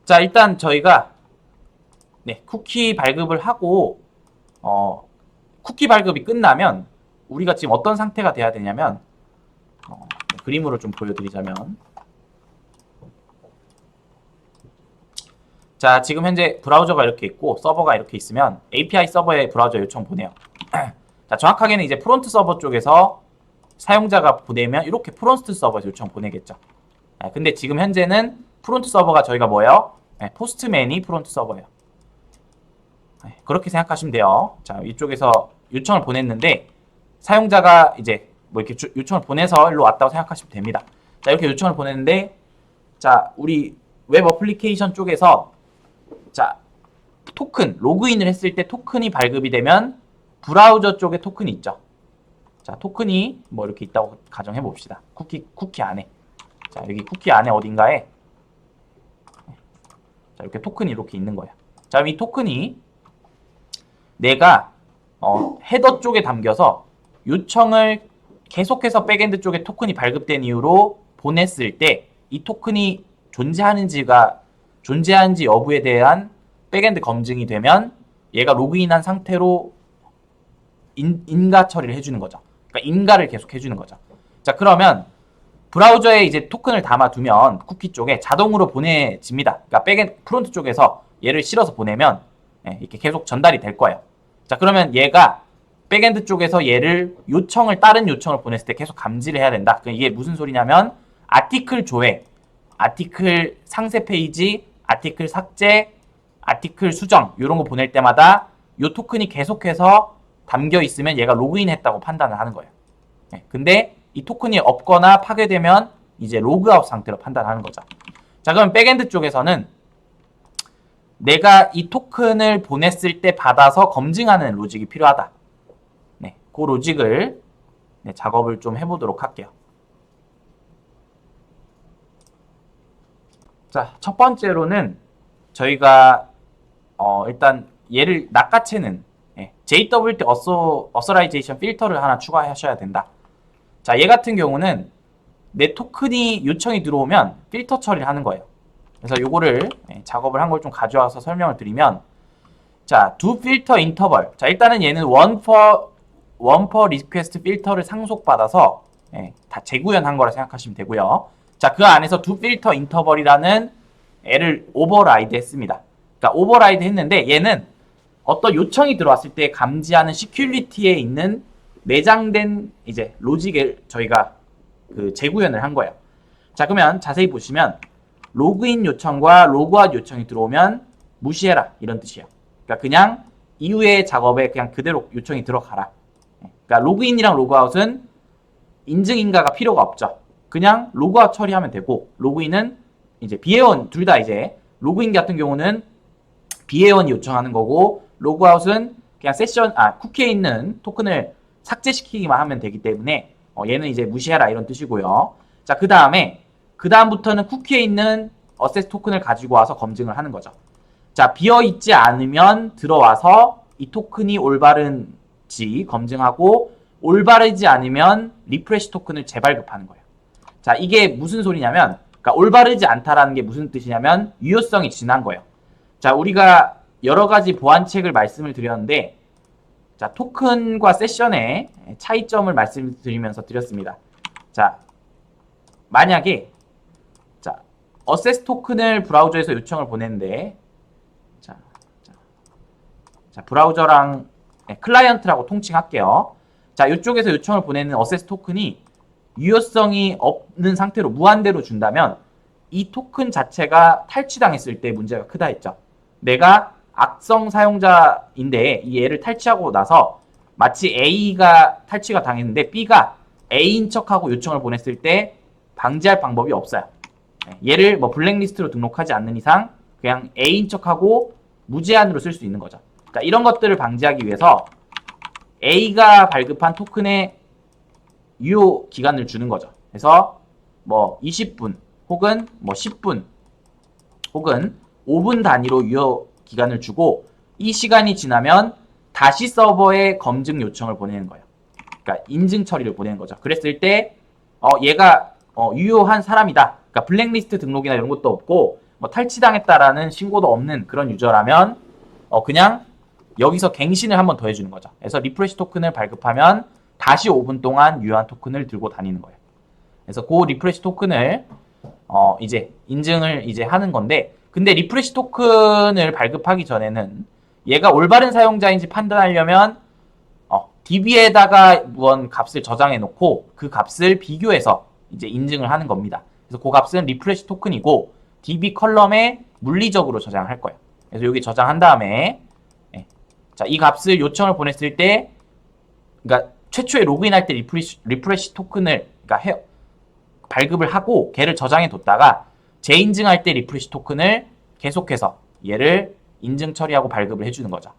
자, 일단 저희가 쿠키 발급을 하고 쿠키 발급이 끝나면 우리가 지금 어떤 상태가 돼야 되냐면 그림으로 좀 보여드리자면, 자, 지금 현재 브라우저가 이렇게 있고 서버가 이렇게 있으면 API 서버에 브라우저 요청 보내요. 자, 정확하게는 이제 프론트 서버 쪽에서 사용자가 보내면 이렇게 프론트 서버에서 요청 보내겠죠. 근데 지금 현재는 프론트 서버가 저희가 뭐예요? 포스트맨이 프론트 서버예요. 그렇게 생각하시면 돼요. 자, 이쪽에서 요청을 보냈는데 사용자가 이제 뭐 이렇게 요청을 보내서 일로 왔다고 생각하시면 됩니다. 자, 이렇게 요청을 보냈는데, 자, 우리 웹 어플리케이션 쪽에서 자, 토큰, 로그인을 했을 때 토큰이 발급이 되면 브라우저 쪽에 토큰이 있죠. 자, 토큰이 뭐 이렇게 있다고 가정해 봅시다. 쿠키 안에. 자, 여기 쿠키 안에 어딘가에 자, 이렇게 토큰이 이렇게 있는 거예요. 자, 이 토큰이 내가 헤더 쪽에 담겨서 요청을 계속해서 백엔드 쪽에 토큰이 발급된 이후로 보냈을 때 이 토큰이 존재하는지 여부에 대한 백엔드 검증이 되면 얘가 로그인한 상태로 인가 처리를 해주는 거죠. 그러니까 인가를 계속 해주는 거죠. 자, 그러면 브라우저에 이제 토큰을 담아두면 쿠키 쪽에 자동으로 보내집니다. 그러니까 백엔드 프론트 쪽에서 얘를 실어서 보내면 이렇게 계속 전달이 될 거예요. 자, 그러면 얘가 백엔드 쪽에서 얘를 다른 요청을 보냈을 때 계속 감지를 해야 된다. 이게 무슨 소리냐면 아티클 조회, 아티클 상세 페이지, 아티클 삭제, 아티클 수정 이런 거 보낼 때마다 이 토큰이 계속해서 담겨 있으면 얘가 로그인했다고 판단을 하는 거예요. 근데 이 토큰이 없거나 파괴되면 이제 로그아웃 상태로 판단하는 거죠. 자, 그럼 백엔드 쪽에서는 내가 이 토큰을 보냈을 때 받아서 검증하는 로직이 필요하다. 그 로직을 작업을 좀 해보도록 할게요. 자, 첫 번째로는 저희가 일단 얘를 낚아채는 JWT 어서라이제이션 필터를 하나 추가하셔야 된다. 자, 얘 같은 경우는 내 토큰이 요청이 들어오면 필터 처리를 하는 거예요. 그래서 요거를 작업을 한 걸 좀 가져와서 설명을 드리면, 자, do filter interval. 자, 일단은 얘는 one per request 필터를 상속받아서 다 재구현한 거라 생각하시면 되고요. 자, 그 안에서 do filter interval이라는 애를 오버라이드 했습니다. 그러니까 오버라이드 했는데 얘는 어떤 요청이 들어왔을 때 감지하는 시큐리티에 있는 내장된 이제 로직을 저희가 재구현을 한 거예요. 자, 그러면 자세히 보시면 로그인 요청과 로그아웃 요청이 들어오면 무시해라 이런 뜻이에요. 그러니까 그냥 이후의 작업에 그냥 그대로 요청이 들어가라. 그러니까 로그인이랑 로그아웃은 인증 인가가 필요가 없죠. 그냥 로그아웃 처리하면 되고, 로그인은 이제 비회원 둘 다 이제 로그인 같은 경우는 비회원이 요청하는 거고, 로그아웃은 그냥 쿠키에 있는 토큰을 삭제시키기만 하면 되기 때문에 얘는 이제 무시해라 이런 뜻이고요. 자, 그 다음부터는 쿠키에 있는 어세스 토큰을 가지고 와서 검증을 하는 거죠. 자, 비어있지 않으면 들어와서 이 토큰이 올바른지 검증하고, 올바르지 않으면 리프레시 토큰을 재발급하는 거예요. 자, 이게 무슨 소리냐면, 그러니까 올바르지 않다라는 게 무슨 뜻이냐면 유효성이 지난 거예요. 자, 우리가 여러 가지 보안책을 말씀을 드렸는데, 자, 토큰과 세션의 차이점을 말씀드리면서 드렸습니다. 자, 만약에 자, 어세스 토큰을 브라우저에서 요청을 보냈는데, 자, 브라우저랑 클라이언트라고 통칭할게요. 자, 이쪽에서 요청을 보내는 어세스 토큰이 유효성이 없는 상태로 무한대로 준다면 이 토큰 자체가 탈취당했을 때 문제가 크다 했죠. 내가 악성 사용자인데 이 애를 탈취하고 나서 마치 A가 탈취가 당했는데 B가 A인 척하고 요청을 보냈을 때 방지할 방법이 없어요. 얘를 뭐 블랙리스트로 등록하지 않는 이상 그냥 A인 척하고 무제한으로 쓸 수 있는 거죠. 그러니까 이런 것들을 방지하기 위해서 A가 발급한 토큰의 유효 기간을 주는 거죠. 그래서 뭐 20분 혹은 뭐 10분 혹은 5분 단위로 유효 기간을 주고, 이 시간이 지나면 다시 서버에 검증 요청을 보내는 거예요. 그러니까 인증 처리를 보내는 거죠. 그랬을 때 얘가 유효한 사람이다. 그러니까 블랙리스트 등록이나 이런 것도 없고 뭐 탈취당했다라는 신고도 없는 그런 유저라면 그냥 여기서 갱신을 한번 더 해주는 거죠. 그래서 리프레시 토큰을 발급하면 다시 5분 동안 유효한 토큰을 들고 다니는 거예요. 그래서 그 리프레시 토큰을 이제 인증을 이제 하는 건데, 근데 리프레시 토큰을 발급하기 전에는 얘가 올바른 사용자인지 판단하려면 DB에다가 무언 값을 저장해 놓고 그 값을 비교해서 이제 인증을 하는 겁니다. 그래서 그 값은 리프레시 토큰이고 DB 컬럼에 물리적으로 저장할 거예요. 그래서 여기 저장한 다음에 자, 이 값을 요청을 보냈을 때, 그러니까 최초에 로그인할 때 리프레시 토큰을 그러니까 발급을 하고 걔를 저장해 뒀다가 재인증할 때 리프레시 토큰을 계속해서 얘를 인증 처리하고 발급을 해주는 거죠.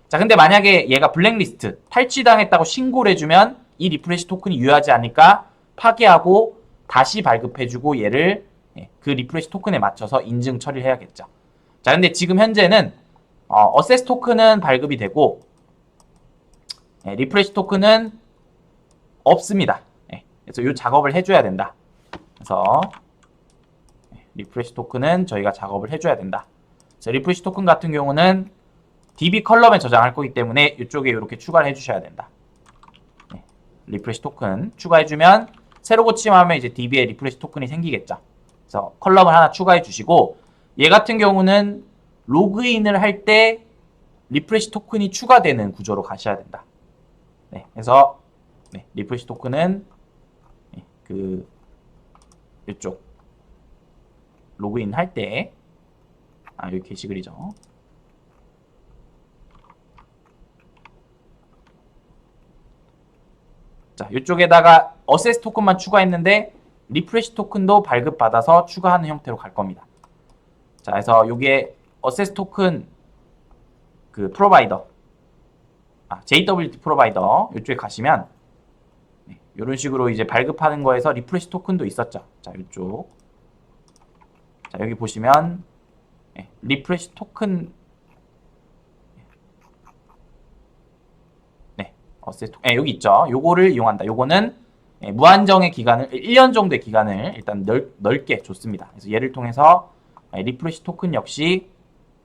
자, 근데 만약에 얘가 블랙리스트 탈취당했다고 신고를 해주면 이 리프레시 토큰이 유효하지 않으니까 파괴하고 다시 발급해주고 얘를 그 리프레시 토큰에 맞춰서 인증 처리를 해야겠죠. 자, 근데 지금 현재는 어세스 토큰은 발급이 되고 리프레시 토큰은 없습니다. 그래서 이 작업을 해줘야 된다. 그래서 리프레시 토큰은 저희가 작업을 해줘야 된다. 그래서 리프레시 토큰 같은 경우는 DB 컬럼에 저장할 거기 때문에 이쪽에 이렇게 추가를 해주셔야 된다. 리프레시 토큰 추가해주면 새로 고침하면 이제 DB에 리프레시 토큰이 생기겠죠. 그래서 컬럼을 하나 추가해 주시고, 얘 같은 경우는 로그인을 할 때 리프레시 토큰이 추가되는 구조로 가셔야 된다. 그래서 리프레시 토큰은 이쪽 로그인 할 때 여기 게시글이죠. 자, 이쪽에다가 어세스 토큰만 추가했는데 리프레시 토큰도 발급받아서 추가하는 형태로 갈 겁니다. 자, 그래서 여기에 어세스 토큰 그 프로바이더 JWT 프로바이더 이쪽에 가시면 이런 식으로 이제 발급하는 거에서 리프레시 토큰도 있었죠. 자, 이쪽 자, 여기 보시면 리프레시 토큰 여기 있죠. 요거를 이용한다. 요거는 무한정의 기간을 1년 정도의 기간을 일단 넓게 줬습니다. 그래서 얘를 통해서 리프레시 토큰 역시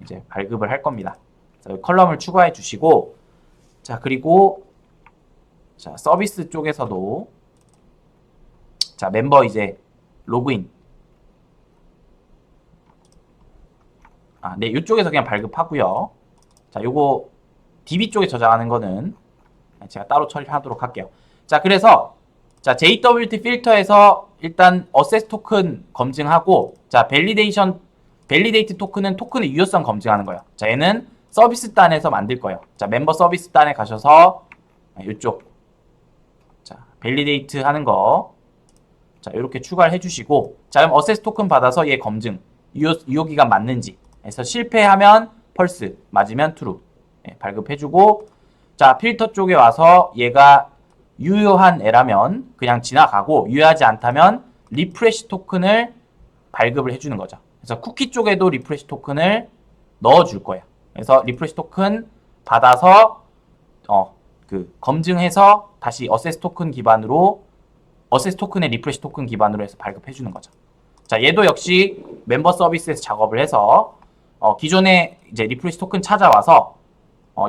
이제 발급을 할 겁니다. 그래서 컬럼을 추가해 주시고, 자, 그리고 자, 서비스 쪽에서도 자, 멤버 이제 로그인 이쪽에서 그냥 발급하고요. 자, 요거 DB 쪽에 저장하는 거는 제가 따로 처리하도록 할게요. 자, 그래서 자, JWT 필터에서 일단 어세스 토큰 검증하고, 자, 밸리데이트 토큰은 토큰의 유효성 검증하는 거예요. 자, 얘는 서비스 단에서 만들 거예요. 자, 멤버 서비스 단에 가셔서 이쪽 자, 밸리데이트 하는 거 자, 이렇게 추가를 해주시고, 자, 그럼 어세스 토큰 받아서 얘 검증 유효 기간 맞는지 해서 실패하면 펄스, 맞으면 트루 발급해주고, 자, 필터 쪽에 와서 얘가 유효한 애라면 그냥 지나가고, 유효하지 않다면 리프레시 토큰을 발급을 해주는 거죠. 그래서 쿠키 쪽에도 리프레시 토큰을 넣어줄 거예요. 그래서 리프레시 토큰 받아서 검증해서 다시 어세스 토큰 기반으로 어세스 토큰의 리프레시 토큰 기반으로 해서 발급해주는 거죠. 자, 얘도 역시 멤버 서비스에서 작업을 해서 기존에 이제 리프레시 토큰 찾아와서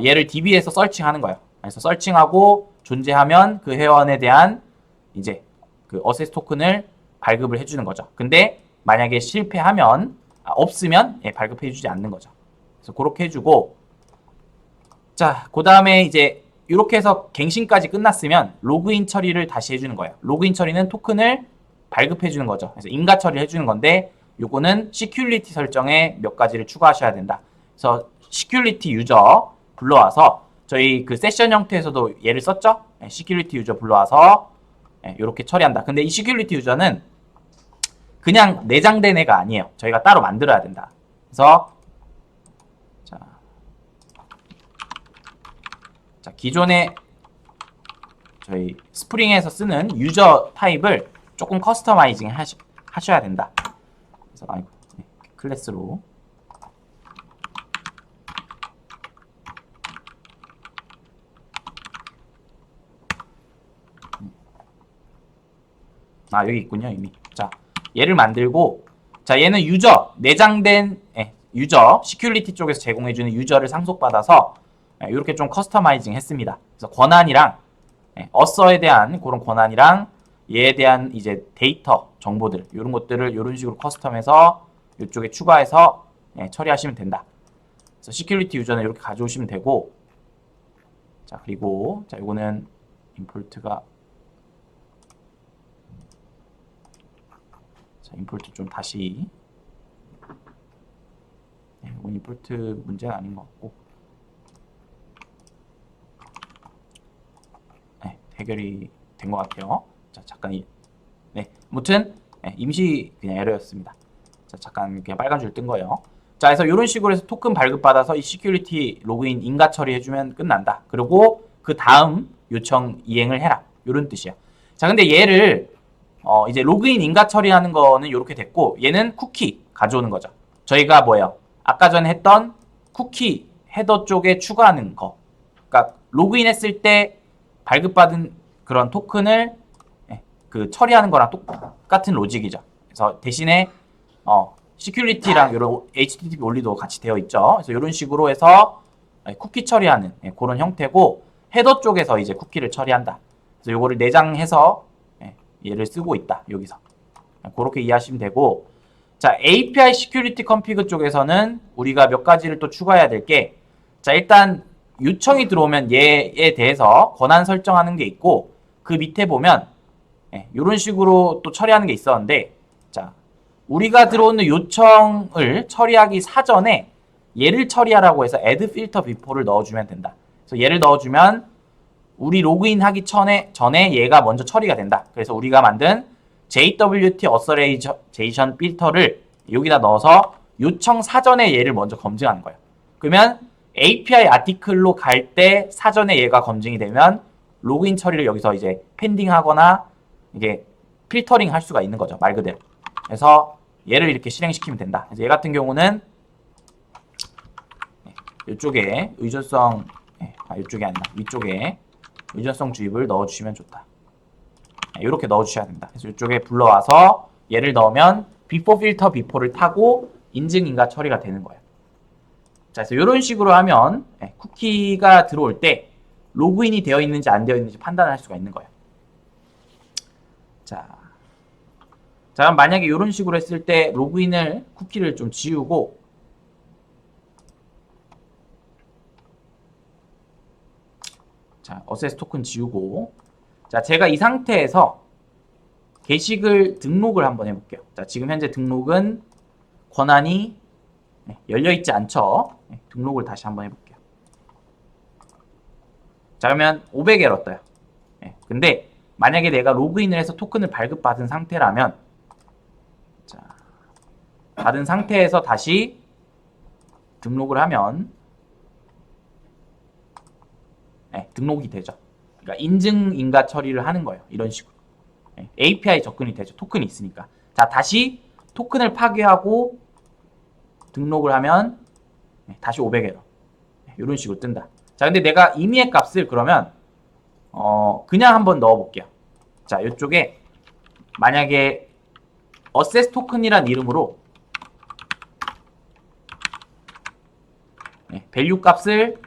얘를 DB에서 서칭하는 거예요. 그래서 서칭하고 존재하면 그 회원에 대한 이제 그 어세스 토큰을 발급을 해주는 거죠. 근데 만약에 실패하면 없으면 발급해주지 않는 거죠. 그래서 그렇게 해주고, 자, 그 다음에 이제 이렇게 해서 갱신까지 끝났으면 로그인 처리를 다시 해주는 거예요. 로그인 처리는 토큰을 발급해주는 거죠. 그래서 인가 처리를 해주는 건데, 요거는 시큐리티 설정에 몇 가지를 추가하셔야 된다. 그래서 시큐리티 유저 불러와서 저희 그 세션 형태에서도 얘를 썼죠? 시큐리티 유저 불러와서 이렇게 처리한다. 근데 이 시큐리티 유저는 그냥 내장된 애가 아니에요. 저희가 따로 만들어야 된다. 그래서 자, 기존에 저희 스프링에서 쓰는 유저 타입을 조금 커스터마이징 하셔야 된다. 그래서 클래스로 여기 있군요, 이미. 자, 얘를 만들고, 자, 얘는 유저, 내장된 유저, 시큐리티 쪽에서 제공해주는 유저를 상속받아서 이렇게 좀 커스터마이징 했습니다. 그래서 권한이랑 어서에 대한 그런 권한이랑 얘에 대한 이제 데이터 정보들 이런 것들을 이런 식으로 커스텀해서 이쪽에 추가해서 처리하시면 된다. 그래서 시큐리티 유저는 이렇게 가져오시면 되고, 자, 그리고 자, 이거는 임포트가 자, 임포트 좀 다시 이건 임포트 문제는 아닌 것 같고, 해결이 된 것 같아요. 자, 잠깐 아무튼 임시 그냥 에러였습니다. 자, 잠깐 그냥 빨간 줄 뜬 거예요. 자, 그래서 이런 식으로 해서 토큰 발급받아서 이 시큐리티 로그인 인가 처리해주면 끝난다. 그리고 그 다음 요청 이행을 해라. 이런 뜻이야. 자, 근데 얘를 이제 로그인 인가 처리하는 거는 이렇게 됐고, 얘는 쿠키 가져오는 거죠. 저희가 뭐예요? 아까 전에 했던 쿠키 헤더 쪽에 추가하는 거. 그러니까 로그인 했을 때 발급받은 그런 토큰을 그 처리하는 거랑 똑같은 로직이죠. 그래서 대신에 시큐리티랑 이런 HTTP 원리도 같이 되어 있죠. 그래서 이런 식으로 해서 쿠키 처리하는 그런 형태고, 헤더 쪽에서 이제 쿠키를 처리한다. 그래서 요거를 내장해서 얘를 쓰고 있다. 여기서 그렇게 이해하시면 되고, 자, API 시큐리티 컨피그 쪽에서는 우리가 몇 가지를 또 추가해야 될 게, 자, 일단 요청이 들어오면 얘에 대해서 권한 설정하는 게 있고, 그 밑에 보면 이런 식으로 또 처리하는 게 있었는데, 자, 우리가 들어오는 요청을 처리하기 사전에 얘를 처리하라고 해서 add filter before를 넣어주면 된다. 그래서 얘를 넣어주면 우리 로그인 하기 전에 얘가 먼저 처리가 된다. 그래서 우리가 만든 JWT Authorization 필터를 여기다 넣어서 요청 사전에 얘를 먼저 검증하는 거예요. 그러면 API 아티클로 갈 때 사전에 얘가 검증이 되면 로그인 처리를 여기서 이제 펜딩하거나 이게 필터링 할 수가 있는 거죠. 말 그대로. 그래서 얘를 이렇게 실행시키면 된다. 그래서 얘 같은 경우는 이쪽에 의존성, 이쪽이 아니라 위쪽에 의존성 주입을 넣어주시면 좋다. 이렇게 넣어주셔야 됩니다. 그래서 이쪽에 불러와서 얘를 넣으면 before filter before를 타고 인증인가 처리가 되는 거예요. 자, 그래서 이런 식으로 하면 쿠키가 들어올 때 로그인이 되어 있는지 안 되어 있는지 판단할 수가 있는 거예요. 자, 만약에 이런 식으로 했을 때 로그인을 쿠키를 좀 지우고, 자, 어세스 토큰 지우고, 자, 제가 이 상태에서 게시글 등록을 한번 해볼게요. 자, 지금 현재 등록은 권한이 열려있지 않죠. 등록을 다시 한번 해볼게요. 자, 그러면 500에러 떠요. 근데 만약에 내가 로그인을 해서 토큰을 발급받은 상태라면, 자, 받은 상태에서 다시 등록을 하면 등록이 되죠. 그러니까 인증인가 처리를 하는 거예요. 이런 식으로. API 접근이 되죠. 토큰이 있으니까. 자, 다시 토큰을 파괴하고 등록을 하면 다시 500에러. 이런 식으로 뜬다. 자, 근데 내가 임의의 값을 그러면 그냥 한번 넣어볼게요. 자, 이쪽에 만약에 어세스 토큰이란 이름으로 밸류 값을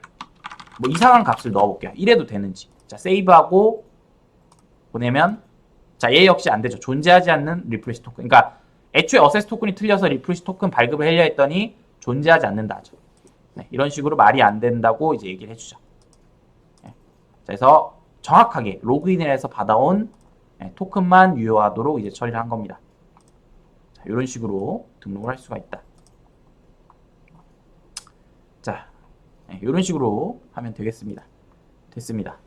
뭐 이상한 값을 넣어볼게요. 이래도 되는지. 자, 세이브하고 보내면, 자, 얘 역시 안 되죠. 존재하지 않는 리프레시 토큰. 그러니까 애초에 어세스 토큰이 틀려서 리프레시 토큰 발급을 하려 했더니 존재하지 않는다 하죠. 이런 식으로 말이 안 된다고 이제 얘기를 해주죠. 자, 그래서 정확하게 로그인을 해서 받아온 토큰만 유효하도록 이제 처리를 한 겁니다. 자, 이런 식으로 등록을 할 수가 있다. 자, 이런 식으로 하면 되겠습니다. 됐습니다.